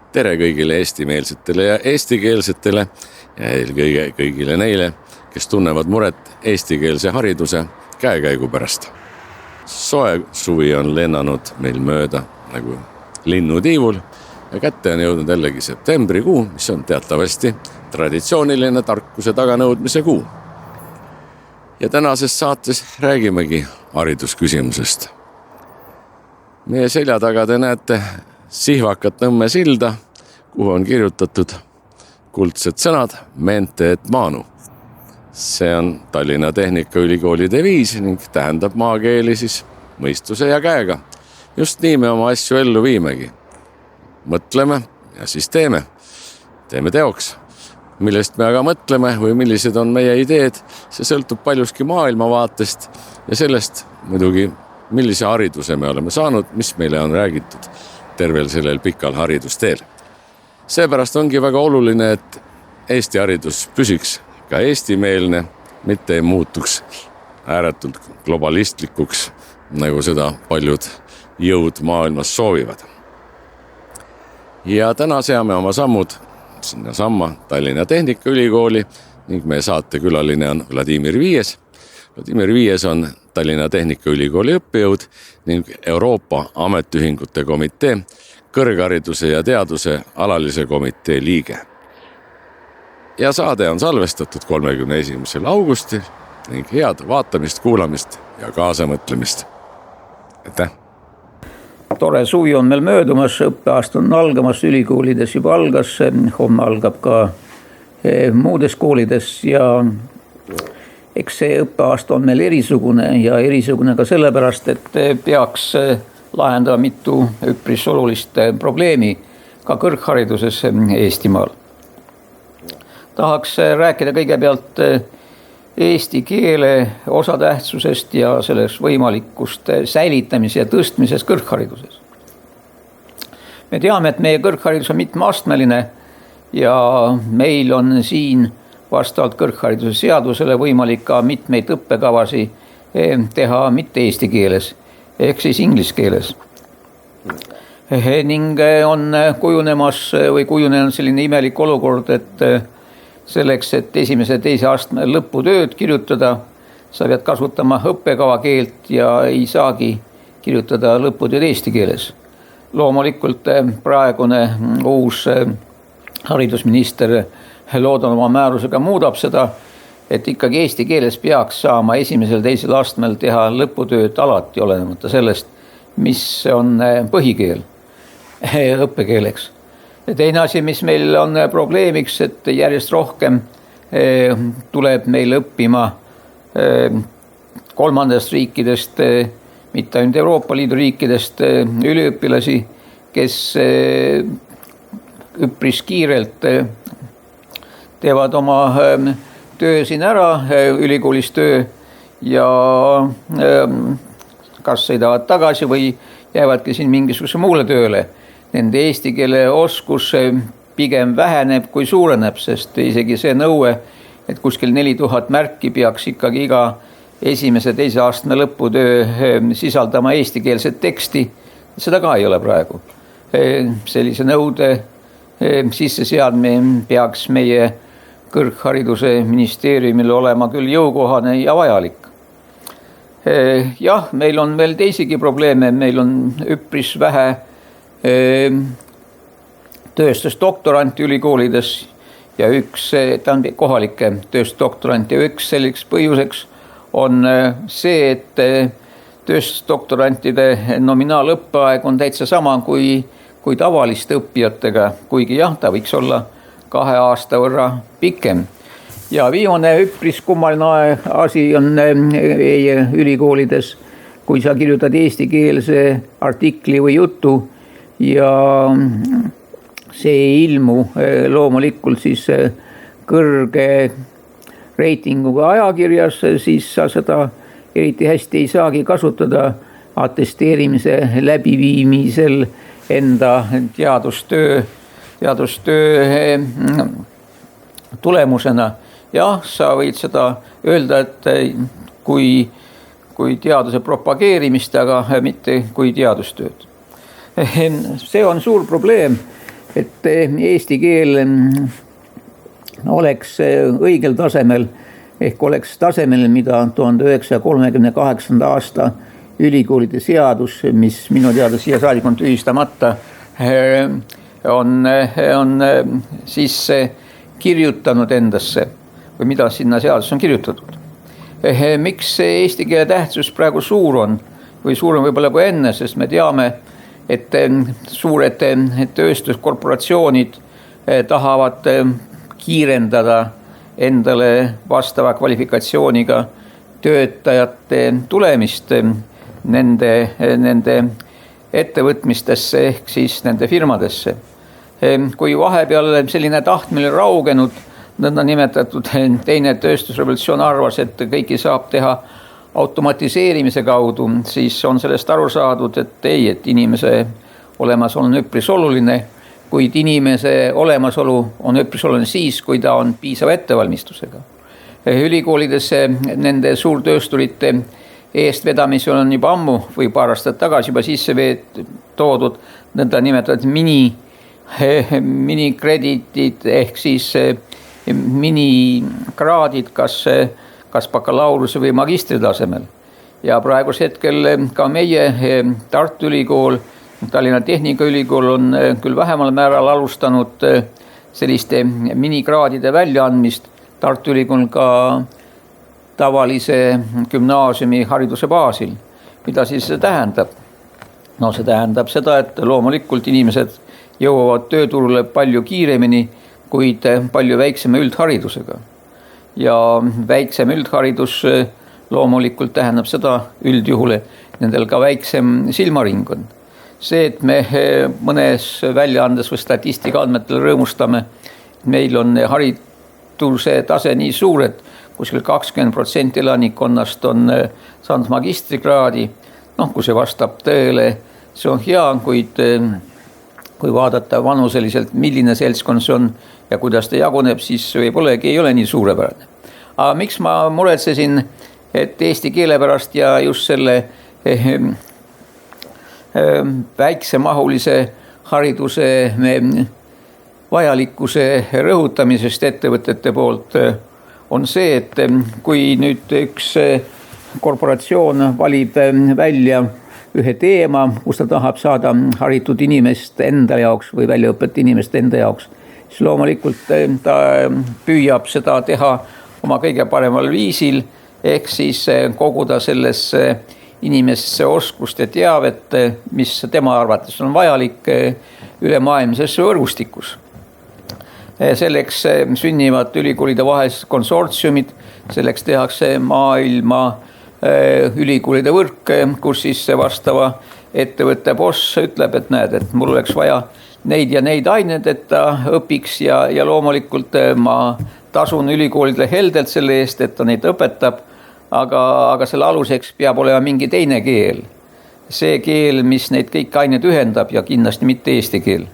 Tere kõigile eestimeelsetele ja eestikeelsetele ja eelkõige kõigile neile, kes tunnevad muret eestikeelse hariduse käekäigu pärast. Soe suvi on lennanud meil mööda nagu linnutiivul ja kätte on jõudnud jällegi septembrikuu, mis on teatavasti traditsiooniline tarkuse taganõudmise kuu. Ja tänases saates räägimegi haridusküsimusest. Meie selja taga te näete Sihvakat Nõmme silda, kuhu on kirjutatud kuldsed sõnad mente et maanu. See on Tallinna Tehnikaülikooli deviis ning tähendab maakeeli siis mõistuse ja käega. Just nii me oma asju ellu viimegi. Mõtleme ja siis teeme. Teeme teoks. Millest me aga mõtleme või millised on meie ideed, see sõltub paljuski maailmavaatest ja sellest muidugi, millise hariduse me oleme saanud, mis meile on räägitud tervel sellel pikal haridusteel. Seepärast ongi väga oluline, et Eesti haridus püsiks ka eestimeelne, mitte ei muutuks ääretult globalistlikuks, nagu seda paljud jõud maailmas soovivad. Ja täna seame oma sammud sinna samma Tallinna Tehnikaülikooli ning meie saatekülaline on Vladimir Viies. Vladimir Viies on Tallinna Tehnikaülikooli õppejõud ning Euroopa Ametiühingute Komitee kõrghariduse ja teaduse alalise komitee liige. Ja saade on salvestatud 31. augustil ning head vaatamist, kuulamist ja kaasamõtlemist. Aitäh! Tore suvi on meil möödumas, õppeaasta on algamas, ülikoolides juba algas, homme algab ka muudes koolides ja eks see õppeaasta on meil erisugune ja erisugune ka sellepärast, et peaks lahendama mitu üpris olulist probleemi ka kõrghariduses Eestimaal. Tahaks rääkida kõigepealt eesti keele osatähtsusest ja sellest võimalikust säilitamise ja tõstmises kõrghariduses. Me teame, et meie kõrgharidus on mitmeastmeline ja meil on siin vastavalt kõrghariduse seadusele võimalik ka mitmeid õppekavasi teha mitte eesti keeles, ehk siis inglise keeles. Ning on kujunenud selline imelik olukord, et selleks, et esimese ja teise astme lõputööd kirjutada, sa pead kasutama õppekava keelt ja ei saagi kirjutada lõputööd eesti keeles. Loomulikult praegune uus haridusminister loodan oma määrusega muudab seda, et ikkagi eesti keeles peaks saama esimesel teisel astmel teha lõputööd alati olenemata sellest, mis on põhikeel õppekeeleks. Ja teine asi, mis meil on probleemiks, et järjest rohkem tuleb meil õppima kolmandast riikidest, mitte ainult Euroopa Liidu riikidest üliõpilasi, kes üpris kiirelt teevad oma töö siin ära, ülikoolis töö ja kas sõidavad tagasi või jäävadki siin mingisuguse muule tööle. Nende eesti keele oskus pigem väheneb kui suureneb, sest isegi see nõue, et kuskil 4000 märki peaks ikkagi iga esimese teise astme lõputöö sisaldama eestikeelset teksti, seda ka ei ole praegu. Sellise nõude sisseseadmine peaks meie kõrghariduse ministeeriumil olema küll jõukohane ja vajalik. Jah, meil on veel teisigi probleeme, meil on üpris vähe tööstusdoktoranti ülikoolides ja ta on kohalike tööstusdoktoranti ja üks selliseks põhjuseks on see, et tööstusdoktorantide nominaalõppeaeg on täitsa sama kui tavaliste õppijatega, kuigi jah, ta võiks olla 2 aasta võrra pikem. Ja viimane üpris kummaline asi on ülikoolides, kui sa kirjutad eestikeelse artikli või jutu ja see ei ilmu loomulikult siis kõrge reitinguga ajakirjas, siis sa seda eriti hästi ei saagi kasutada atesteerimise läbiviimisel enda teadustöö tulemusena. Jah, sa võid seda öelda, et kui teaduse propageerimist, aga mitte kui teadustööd. See on suur probleem et eesti keel oleks õigel tasemel ehk oleks tasemel, mida 1938. aasta ülikoolide seadus, mis minu teada siia saadik on tühistamata, on sisse kirjutanud endasse või mida sinna seadus on kirjutatud. Miks see eesti keele tähtsus praegu suur on või suurem võib-olla kui enne, sest me teame, et suured tööstuskorporatsioonid tahavad kiirendada endale vastava kvalifikatsiooniga töötajate tulemist nende ettevõtmistesse ehk siis nende firmadesse. Kui vahepeal selline tahtmine raugenud, nõnda nimetatud teine tööstusrevolutsioon arvas, et kõiki saab teha automatiseerimise kaudu, siis on sellest aru saadud, et ei, et inimese olemasolu on üpris oluline, kuid inimese olemasolu on üpris oluline siis, kui ta on piisava ettevalmistusega. Ülikoolides nende suurtöösturite eestvedamisel on juba ammu või paar aastat tagasi juba sisse toodud nõnda nimetatud minikrediitid ehk siis minikraadid, kas bakalaureuse või magistri tasemel. Ja praegusel hetkel ka meie Tartu Ülikool, Tallinna Tehnikaülikool on küll vähemal määral alustanud selliste minikraadide väljaandmist. Tartu Ülikool ka tavalise gümnaasiumi hariduse baasil. Mida siis see tähendab? No see tähendab seda, et loomulikult inimesed jõuavad tööturule palju kiiremini, kuid palju väiksema üldharidusega. Ja väiksem üldharidus loomulikult tähendab seda üldjuhul, nendel ka väiksem silmaring on. See, et me mõnes väljaandes või statistika andmetel rõõmustame, meil on hariduse tase nii suur, et kuskil 20% elanikkonnast on saanud magistrikraadi. Kui see vastab tõele, see on hea, kuid kui vaadata vanuseliselt, milline seltskond see on ja kuidas ta jaguneb, siis võib-olla ei ole nii suurepärane. Aga miks ma muretsesin, et eesti keele pärast ja just selle väiksemahulise hariduse vajalikkuse rõhutamisest ettevõtete poolt on see, et kui nüüd üks korporatsioon valib välja ühe teema, kus ta tahab saada haritud inimest enda jaoks või väljaõpet inimest enda jaoks, siis loomulikult ta püüab seda teha oma kõige paremal viisil, ehk siis koguda sellesse inimesse oskust ja teavet, mis tema arvates on vajalik ülemaailmses võrgustikus. Selleks sünnivad ülikoolide vahelised konsortsiumid, selleks tehakse maailma ülikoolide võrk, kus siis vastava ettevõtte boss ütleb, et näed, et mul oleks vaja neid ja neid aineid, et ta õpiks ja loomulikult ma tasun ülikoolidele heldelt selle eest, et ta neid õpetab, aga selle aluseks peab olema mingi teine keel. See keel, mis neid kõik ained ühendab ja kindlasti mitte eesti keel.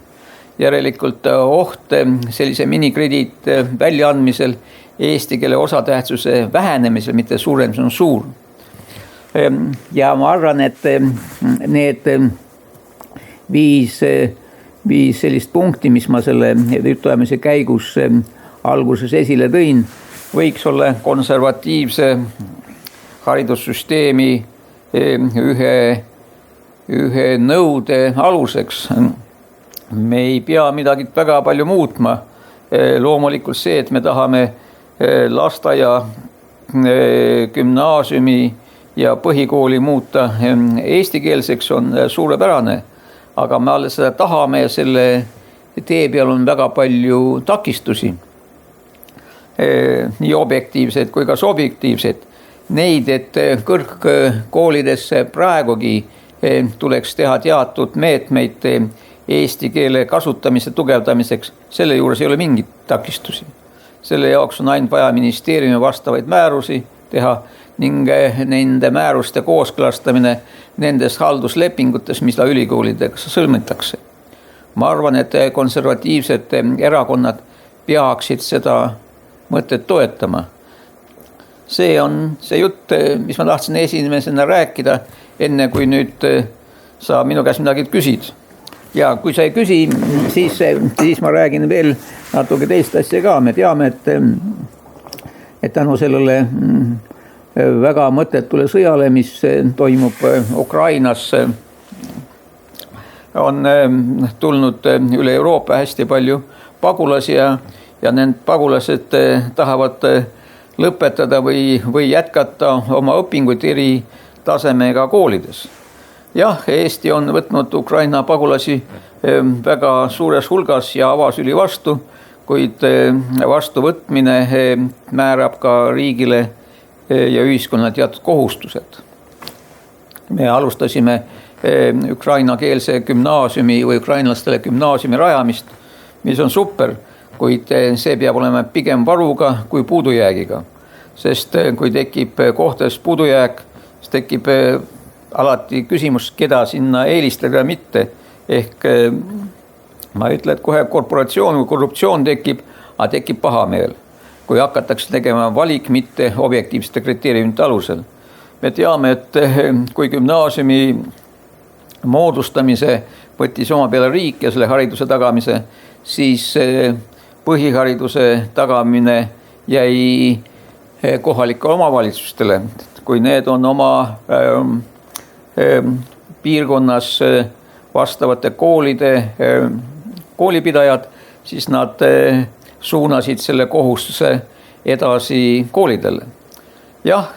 Järelikult oht sellise minikrediit väljaandmisel eesti keele osatähtsuse vähenemisel, mitte suurenemisel on suur. Ja ma arvan, et need viis sellist punkti, mis ma selle jutuajamise käigus alguses esile tõin, võiks olla konservatiivse haridussüsteemi ühe nõude aluseks. Me ei pea midagi väga palju muutma. Loomulikult see, et me tahame lasteaia, gümnaasiumi ja põhikooli muuta eestikeelseks on suurepärane, aga me alles seda tahame ja selle tee peal on väga palju takistusi, nii objektiivsed kui ka subjektiivsed. Neid, et kõrgkoolidesse praegugi tuleks teha teatud meetmeid eesti keele kasutamise tugevdamiseks, selle juures ei ole mingit takistusi. Selle jaoks on ainult vaja ministeeriumi vastavaid määrusi teha ning nende määruste kooskõlastamine nendes halduslepingutes, mis ülikoolidega sõlmitakse. Ma arvan, et konservatiivsed erakonnad peaksid seda mõtet toetama. See on see jutt, mis ma tahtsin esimesena rääkida, enne kui nüüd sa minu käest midagi küsid. ja kui sa ei küsi, siis ma räägin veel natuke teist asja ka. Me teame, et tänu sellele väga mõttetule sõjale, mis toimub Ukrainas, on tulnud üle Euroopa hästi palju pagulasi ja need pagulased tahavad lõpetada või jätkata oma õpinguid eri tasemega koolides. Jah, Eesti on võtnud Ukraina pagulasi väga suures hulgas ja avasüli vastu, kuid vastuvõtmine määrab ka riigile ja ühiskonnale teatud kohustused. Me alustasime ukrainakeelse gümnaasiumi või ukrainlastele gümnaasiumi rajamist, mis on super, kuid see peab olema pigem varuga kui puudujäägiga. Sest kui tekib kohtades puudujääk, siis tekib alati küsimus, keda sinna eelistada ja mitte. Ehk ma ütlen, et kohe korporatsioon või korruptsioon tekib, aga tekib pahameel, kui hakatakse tegema valik mitte objektiivsete kriteeriumite alusel. Me teame, et kui gümnaasiumi moodustamise võttis oma peale riik ja selle hariduse tagamise, siis põhihariduse tagamine jäi kohalikele omavalitsustele. Kui need on oma piirkonnas vastavate koolipidajad, siis nad suunasid selle kohustuse edasi koolidele. Jah,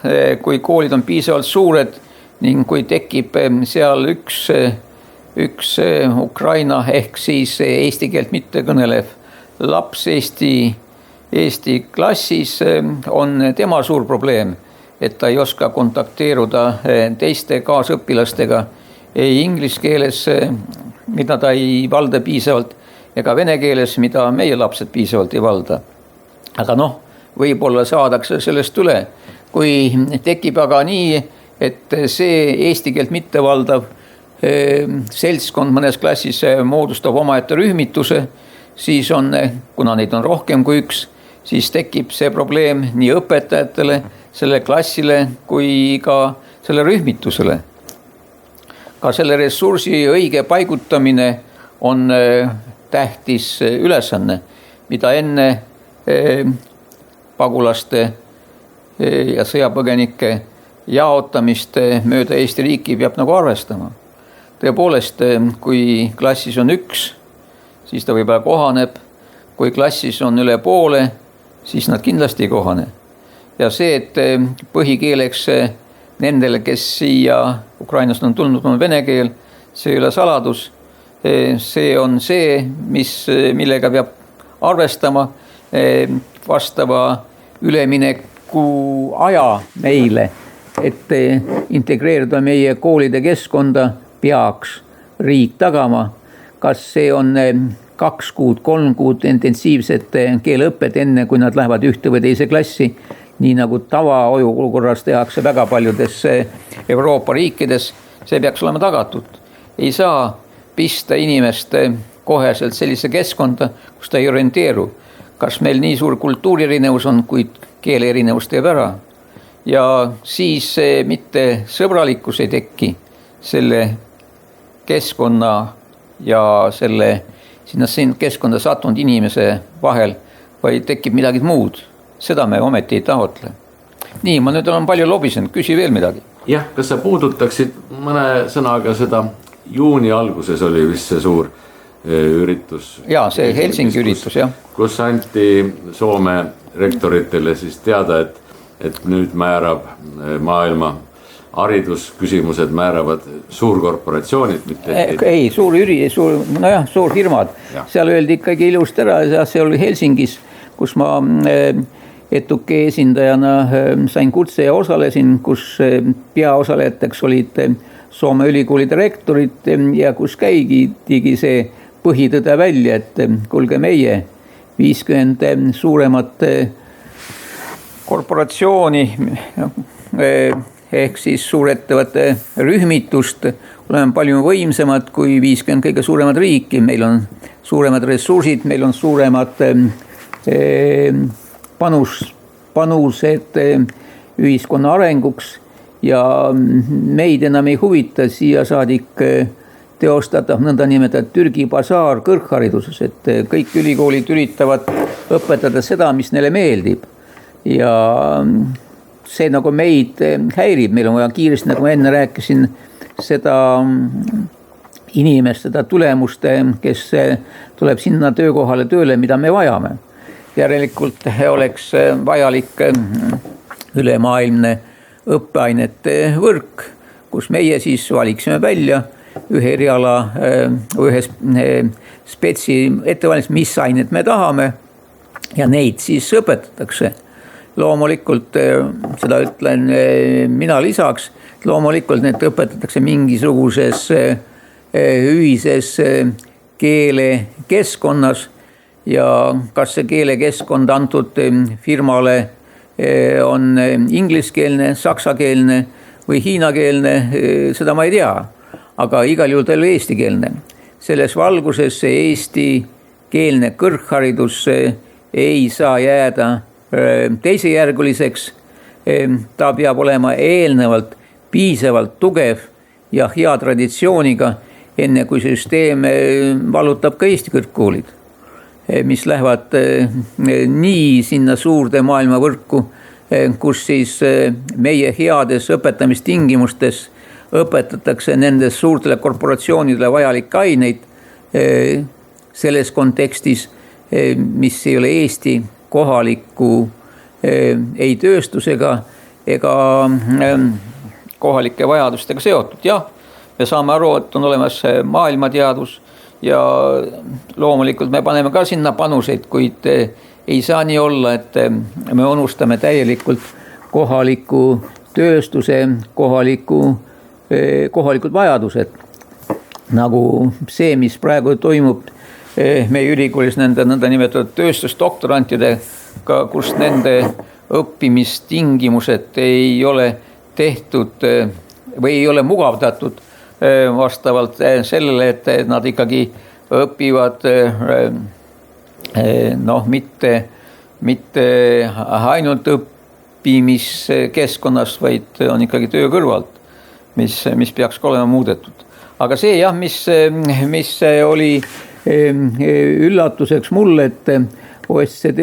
kui koolid on piisavalt suured ning kui tekib seal üks Ukraina ehk siis eesti keelt mitte kõnelev laps Eesti klassis, on tema suur probleem, et ta ei oska kontakteeruda teiste kaasõpilastega ei inglise keeles, mida ta ei valda piisavalt, ega vene keeles, mida meie lapsed piisavalt ei valda. Aga võib-olla saadakse sellest üle. Kui tekib aga nii, et see eesti keelt mitte valdav seltskond mõnes klassis moodustab omaette rühmituse, siis kuna neid on rohkem kui üks, siis tekib see probleem nii õpetajatele, selle klassile kui ka selle rühmitusele. Ka selle ressursi õige paigutamine on tähtis ülesanne, mida enne pagulaste ja sõjapõgenike jaotamist mööda Eesti riiki peab arvestama. Tõepoolest, kui klassis on üks, siis ta võib-olla kohaneb, kui klassis on üle poole, siis nad kindlasti ei kohane. Ja see, et põhikeeleks nendele, kes siia Ukrainast on tulnud, on vene keel, see ei ole saladus. See on see, millega peab arvestama vastava ülemineku aja meile, et integreeruda meie koolide keskkonda peaks riik tagama. Kas see on 2 kuud, 3 kuud intensiivset keeleõpet enne, kui nad lähevad ühte või teise klassi, nii nagu tavaolukorras tehakse väga paljudes Euroopa riikides, see peaks olema tagatud. Ei saa pista inimest koheselt sellise keskkonda, kus ta ei orienteeru. Kas meil nii suur kultuurierinevus on, kuid keele erinevus teeb ära. Ja siis mitte sõbralikkus ei tekki selle keskkonna ja selle sinna keskkonda sattunud inimese vahel, vaid tekib midagi muud. Seda me ometi ei taotle. Nii, ma nüüd olen palju lobisenud, küsi veel midagi. Jah, kas sa puudutaksid mõne sõnaga seda juuni alguses oli vist see suur üritus? Jaa, see Helsingi üritus, jah. Kus anti Soome rektoritele siis teada, et nüüd määrab maailma haridusküsimused määravad suurkorporatsioonid, mitte suurfirmad. Seal öeldi ikkagi ilusti ära ja see oli Helsingis, kus ma etuke esindajana sain kutse ja osalesin, kus peaosalejateks olid Soome ülikoolide rektorid ja kus käigitigi see põhitõde välja, et kuulge meie 50 suuremat korporatsiooni ehk siis suurettevõtte rühmitust, oleme palju võimsamad kui 50 kõige suuremad riiki, meil on suuremad ressursid, meil on suuremad panused ühiskonna arenguks ja meid enam ei huvita siia saadik teostatav nõndanimetatud Türgi basaar kõrghariduses, et kõik ülikoolid üritavad õpetada seda, mis neile meeldib. Ja see nagu meid häirib, meil on vaja kiiresti, nagu ma enne rääkisin, seda inimest, seda tulemust, kes tuleb sinna töökohale tööle, mida me vajame. Järelikult oleks vajalik ülemaailmne õppeainete võrk, kus meie siis valiksime välja ühe eriala, ühe spetsi ettevalmist, mis ained me tahame ja neid siis õpetatakse. Loomulikult, seda ütlen mina lisaks, loomulikult need õpetatakse mingisuguses ühises keelekeskkonnas ja kas see keelekeskkond antud firmale on ingliskeelne, saksakeelne või hiinakeelne, seda ma ei tea, aga igal juhul ta oli eestikeelne. Selles valguses eestikeelne kõrgharidus ei saa jääda teisejärguliseks, ta peab olema eelnevalt piisavalt tugev ja hea traditsiooniga, enne kui süsteem vallutab ka Eesti kõrgkoolid, mis lähevad nii sinna suurde maailmavõrku, kus siis meie heades õpetamistingimustes õpetatakse nendes suurtele korporatsioonidele vajalikke aineid selles kontekstis, mis ei ole Eesti kohaliku ei tööstusega ega kohalike vajadustega seotud. Jah, me saame aru, et on olemas maailmateadus ja loomulikult me paneme ka sinna panuseid, kuid ei saa nii olla, et me unustame täielikult kohaliku tööstuse, kohalikud vajadused. Nagu see, mis praegu toimub meie ülikoolis nende nõndanimetatud tööstusdoktorantidega, kus nende õppimistingimused ei ole tehtud või ei ole mugavdatud vastavalt sellele, et nad ikkagi õpivad mitte ainult õppimiskeskkonnas, vaid on ikkagi töö kõrvalt, mis peaks olema muudetud. Aga see jah, mis oli üllatuseks mulle, et OSCD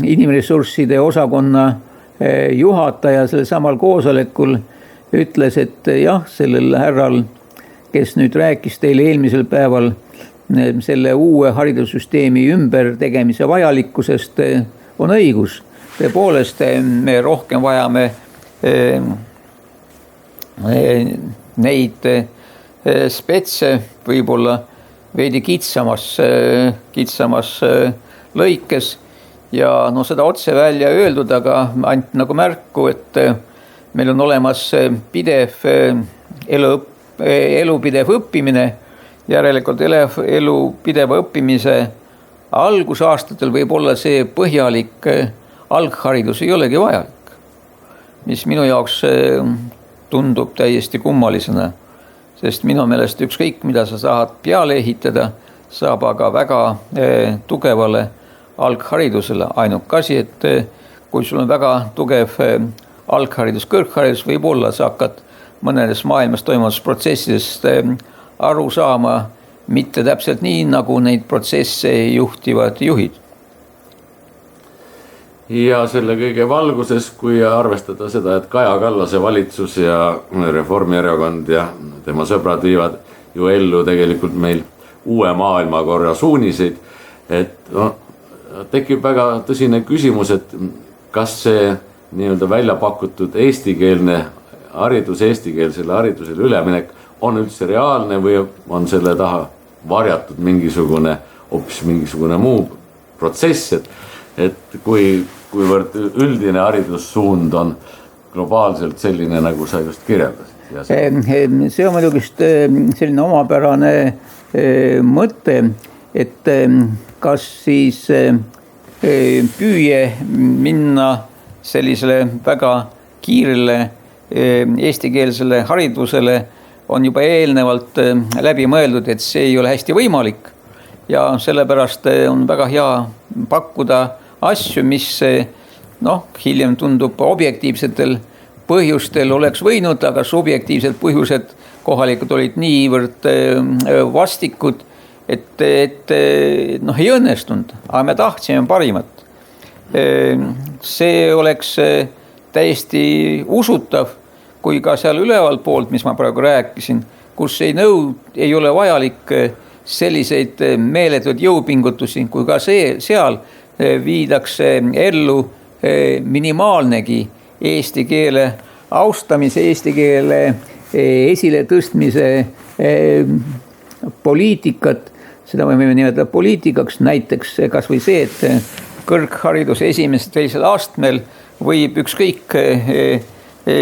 inimressursside osakonna juhataja sellel samal koosolekul ütles, et jah, sellel härral, kes nüüd rääkis teile eelmisel päeval selle uue haridussüsteemi ümbertegemise vajalikkusest, on õigus. Tõepoolest, me rohkem vajame neid spetse võib-olla veidi kitsamas lõikes ja no seda otse välja öeldud, aga ainult nagu märku, et meil on olemas elupidev õppimine, järelikult elupideva õppimise algusaastatel võib-olla see põhjalik algharidus ei olegi vajalik, mis minu jaoks tundub täiesti kummalisena. Sest minu meelest ükskõik, mida sa saad peale ehitada, saab aga väga tugevale algharidusele. Ainuke asi, et kui sul on väga tugev algharidus, kõrgharidus, võib-olla sa hakkad mõnedes maailmas toimuvates protsessidest aru saama, mitte täpselt nii, nagu neid protsesse juhtivad juhid. Ja selle kõige valguses, kui arvestada seda, et Kaja Kallase valitsus ja Reformierakond ja tema sõbrad viivad ju ellu tegelikult meil uue maailmakorra suuniseid, et tekib väga tõsine küsimus, et kas see nii-öelda välja pakutud eestikeelne haridus, eestikeelsele haridusele üleminek on üldse reaalne või on selle taha varjatud hoopis mingisugune muu protsess, et kuivõrd üldine haridussuund on globaalselt selline, nagu sa just kirjeldasid. See on muidugi selline omapärane mõte, et kas siis püüe minna sellisele väga kiirele eestikeelsele haridusele on juba eelnevalt läbi mõeldud, et see ei ole hästi võimalik ja sellepärast on väga hea pakkuda asju, mis hiljem tundub objektiivsetel põhjustel oleks võinud, aga subjektiivsed põhjused kohalikud olid niivõrd vastikud, et ei õnnestunud, aga me tahtsime parimat. See oleks täiesti usutav, kui ka seal üleval poolt, mis ma praegu rääkisin, kus ei ole vajalik selliseid meeletud jõupingutusi, kui ka seal viidakse ellu minimaalnegi eesti keele austamise, eesti keele esile tõstmise poliitikat, seda võime nimetada poliitikaks, näiteks kas või see, et kõrghariduse esimesel teisel astmel võib ükskõik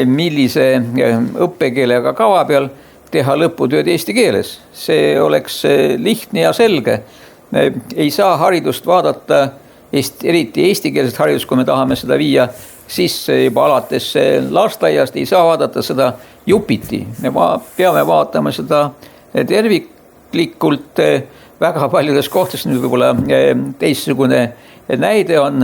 millise õppekeelega kava peal teha lõputööd eesti keeles. See oleks lihtne ja selge. Ei saa haridust vaadata, eriti eestikeelset haridust, kui me tahame seda viia sisse juba alates lasteaiast, ei saa vaadata seda jupiti. Me peame vaatama seda terviklikult väga paljudes kohtades, nüüd võib-olla teistsugune näide on,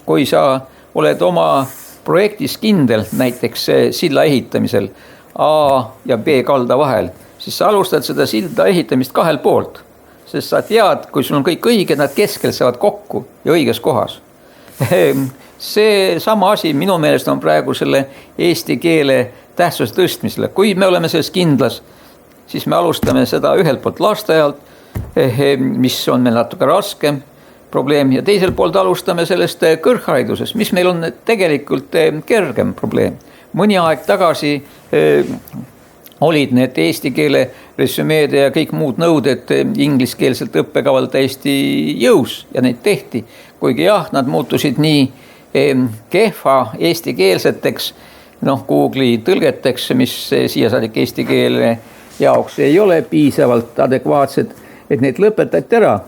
kui sa oled oma projektis kindel, näiteks silla ehitamisel A ja B kalda vahel, siis sa alustad seda silda ehitamist 2 poolt, sest sa tead, kui sul on kõik õige, nad keskel saavad kokku ja õiges kohas. See sama asi minu meelest on praegu selle eesti keele tähtsuse tõstmisele. Kui me oleme selles kindlas, siis me alustame seda ühelt poolt lasteaialt, mis on meil natuke raskem probleem, ja teiselt poolt alustame sellest kõrghariduses, mis meil on tegelikult kergem probleem. Mõni aeg tagasi olid need eesti keele resümeede ja kõik muud nõuded ingliskeelselt õppekaval täiesti jõus ja neid tehti. Kuigi jah, nad muutusid nii kehva eestikeelseteks, Google'i tõlgeteks, mis siiasaadik eesti keele jaoks ei ole piisavalt adekvaatsed, et need lõpetati ära.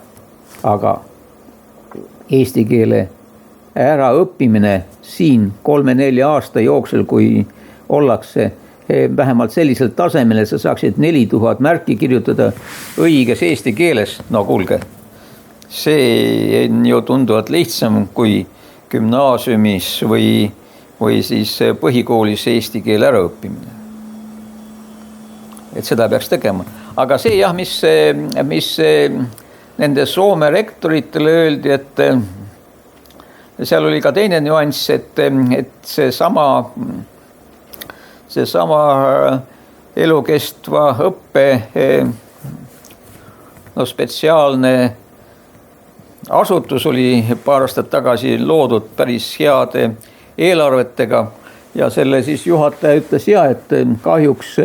Aga eesti keele äraõppimine siin 3-4 aasta jooksul, kui ollakse vähemalt sellisel tasemel, et sa saaksid 4000 märki kirjutada õiges eesti keeles. No kuulge, see on ju tunduvalt lihtsam kui gümnaasiumis või siis põhikoolis eesti keele äraõppimine. Et seda peaks tegema. Aga see jah, mis nende Soome rektoritele öeldi, et seal oli ka teine nüanss, et see sama elukestva õppe spetsiaalne asutus oli paar aastat tagasi loodud päris heade eelarvetega ja selle siis juhataja ütles et kahjuks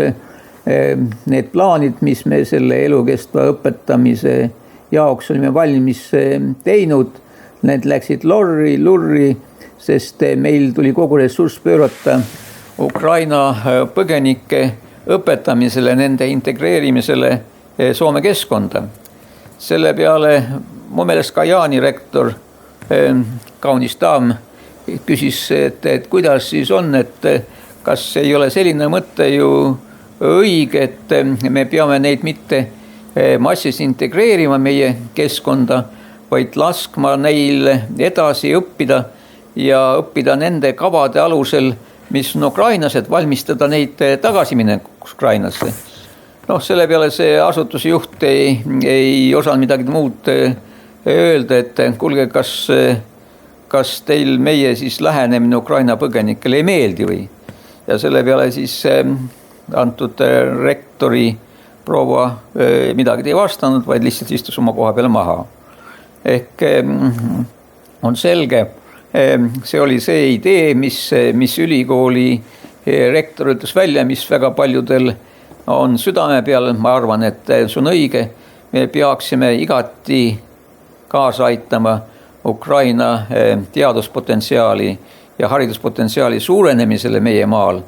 need plaanid, mis me selle elukestva õpetamise jaoks olime valmis teinud, need läksid lurri, sest meil tuli kogu ressurss pöörata Ukraina põgenike õpetamisele, nende integreerimisele Soome keskkonda. Selle peale mu meelest ka Jaani rektor, kaunis daam, küsis, et kuidas siis on, et kas ei ole selline mõte ju õige, et me peame neid mitte massis integreerima meie keskkonda, vaid laskma neil edasi õppida ja õppida nende kavade alusel, mis on Ukrainas, et valmistada neid tagasi minekuks Ukrainasse. Selle peale see asutuse juht ei osanud midagi muud öelda, et kuulge, kas teil meie siis lähenemine Ukraina põgenikele ei meeldi või? Ja selle peale siis antud rektori proua midagi ei vastanud, vaid lihtsalt istus oma koha peale maha. Ehk on selge, see oli see idee, mis ülikooli rektor ütles välja, mis väga paljudel on südame peal. Ma arvan, et see on õige. Me peaksime igati kaasa aitama Ukraina teaduspotentsiaali ja hariduspotentsiaali suurenemisele meie maal.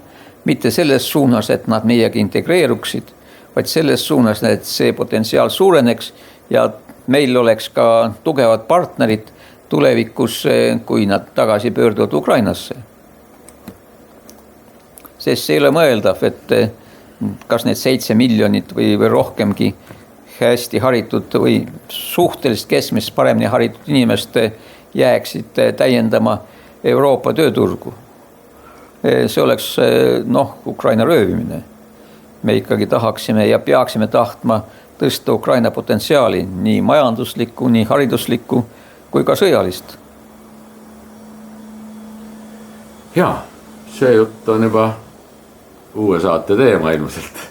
Mitte selles suunas, et nad meiega integreeruksid, vaid selles suunas, et see potentsiaal suureneks ja meil oleks ka tugevad partnerid tulevikus, kui nad tagasi pöörduvad Ukrainasse. Sest see ei ole mõeldav, et kas need 7 miljonit või rohkemgi hästi haritud või suhtelist keskmist paremini haritud inimest jääksid täiendama Euroopa tööturgu. see oleks Ukraina röövimine. Me ikkagi tahaksime ja peaksime tahtma tõsta Ukraina potentsiaali, nii majanduslikku, nii hariduslikku kui ka sõjalist. Jaa, see jutt on juba uue saate teema ilmselt.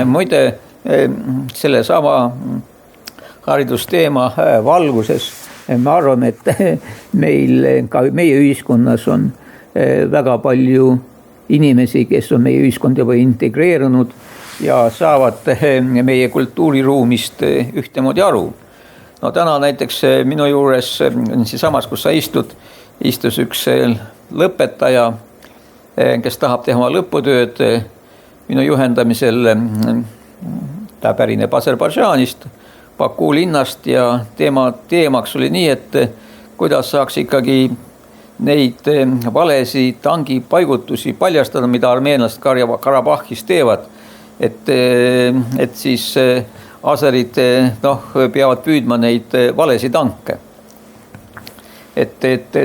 Muide, selle sama haridusteema valguses me arvame, et meie ühiskonnas on väga palju inimesi, kes on meie ühiskond juba integreerunud ja saavad meie kultuuriruumist ühtemoodi aru. No täna näiteks minu juures, samas kus sa istus üks lõpetaja, kes tahab teha oma lõputööd minu juhendamisel. Ta pärineb Aserbaidžaanist, Baku linnast ja teemaks oli nii, et kuidas saaks ikkagi neid valesi tangipaigutusi paljastada, mida armeenlased Karabahhis teevad. Et siis aserid peavad püüdma neid valesi tanke. Et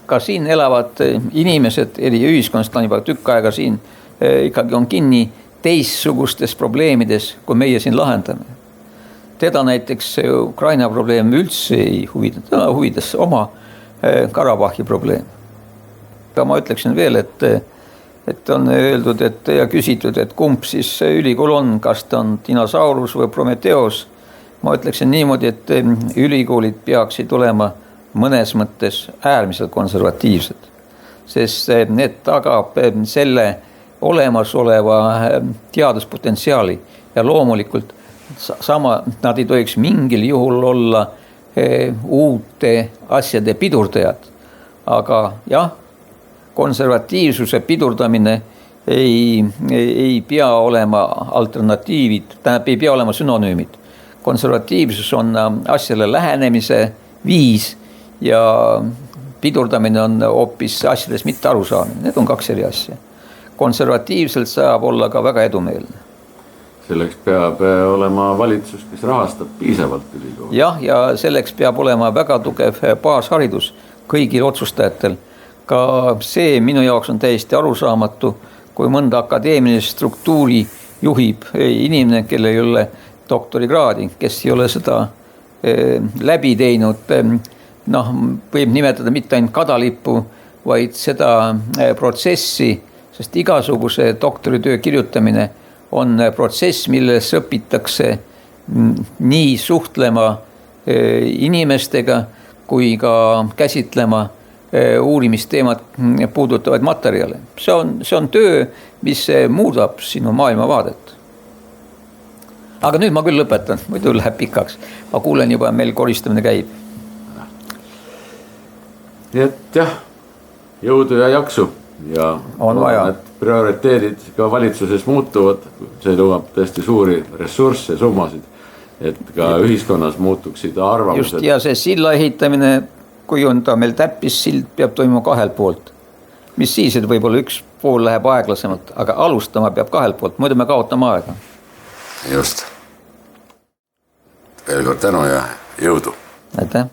ka siin elavad inimesed, eri ühiskonnast on juba tükk aega siin, ikkagi on kinni teissugustes probleemides, kui meie siin lahendame. Teda näiteks Ukraina probleem üldse ei huvida, ta huvides oma Karabahhi probleem. Ma ütleksin veel, et on öeldud ja küsitud, et kumb siis ülikool on, kas ta on dinosaurus või Prometheus. Ma ütleksin niimoodi, et ülikoolid peaksid olema mõnes mõttes äärmiselt konservatiivsed, sest need tagab selle olemasoleva teaduspotentsiaali ja loomulikult nad ei tohiks mingil juhul olla uute asjade pidurdajad. Aga jah, konservatiivsuse pidurdamine ei pea olema alternatiivid, tähendab ei pea olema synonüümid. Konservatiivsus on asjale lähenemise viis ja pidurdamine on hoopis asjades mitte aru saamine. Need on kaks eri asja. Konservatiivselt saab olla ka väga edumeelne. Selleks peab olema valitsus, kes rahastab piisavalt ülikooli. Jah, ja selleks peab olema väga tugev baasharidus kõigil otsustajatel. Ka see minu jaoks on täiesti arusaamatu, kui mõnda akadeemilist struktuuri juhib inimene, kellel ei ole doktorikraadi, kes ei ole seda läbi teinud. Võib nimetada mitte ainult kadalippu, vaid seda protsessi, sest igasuguse doktoritöö kirjutamine on protsess, milles õpitakse nii suhtlema inimestega kui ka käsitlema uurimisteemad puudutavaid materjale. See on töö, mis muudab sinu maailmavaadet. Aga nüüd ma küll lõpetan, muidu läheb pikaks. Ma kuulen juba, meil koristamine käib. Nii et jah, jõudu ja jaksu. Ja on vaja. Need prioriteedid ka valitsuses muutuvad, see nõuab tõesti suuri ressursse, summasid, et ka ühiskonnas muutuksid arvamused. Just, ja see silla ehitamine, kui on ta meil täppissild, peab toimuma kahelt poolt. Mis siis, et võib-olla üks pool läheb aeglasemalt, aga alustama peab kahelt poolt, muidu me kaotame aega. Just. Veel kord tänu ja jõudu. Aitäh.